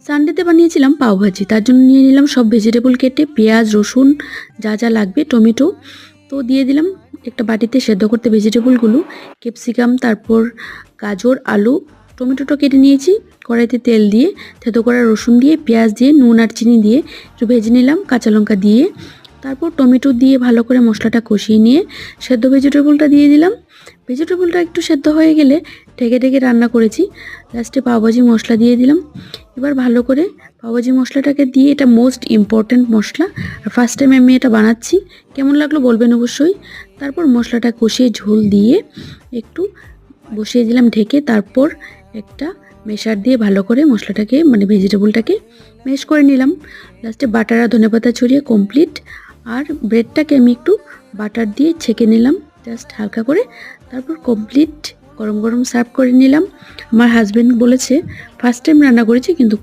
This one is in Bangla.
সানডেতে বানিয়েছিলাম পাওভাজি, তার জন্য নিয়ে নিলাম সব ভেজিটেবল কেটে, পেঁয়াজ রসুন যা যা লাগবে, টমেটো তো দিয়ে দিলাম একটা বাটিতে সেদ্ধ করতে ভেজিটেবলগুলো, ক্যাপসিকাম, তারপর গাজর, আলু, টমেটোটা কেটে নিয়েছি। কড়াইতে তেল দিয়ে থেতো করা রসুন দিয়ে, পেঁয়াজ দিয়ে, নুন আর চিনি দিয়ে একটু ভেজে নিলাম, কাঁচা লঙ্কা দিয়ে, তারপর টমেটো দিয়ে ভালো করে মশলাটা কষিয়ে নিয়ে সেদ্ধ ভেজিটেবলটা দিয়ে দিলাম। ভেজিটেবলটা একটু সেদ্ধ হয়ে গেলে ঢেকে ঢেকে রান্না করেছি। লাস্টে পাওভাজি মশলা দিয়ে দিলাম। এবার ভালো করে পাওভাজি মশলাটাকে দিয়ে, এটা মোস্ট ইম্পর্ট্যান্ট মশলা, আর ফার্স্ট টাইম আমি এটা বানাচ্ছি, কেমন লাগলো বলবেন অবশ্যই। তারপর মশলাটা কষিয়ে ঝোল দিয়ে একটু বসিয়ে দিলাম ঢেকে, তারপর একটা মেশার দিয়ে ভালো করে মশলাটাকে মানে ভেজিটেবলটাকে ম্যাশ করে নিলাম। লাস্টে বাটার আর ধনেপাতা ছড়িয়ে কমপ্লিট। আর ব্রেডটাকে আমি একটু বাটার দিয়ে ছেঁকে নিলাম জাস্ট হালকা করে, তারপর কমপ্লিট গরম গরম সার্ভ করে নিলাম। আমার হাজব্যান্ড বলেছে ফার্স্ট টাইম রান্না করেছি কিন্তু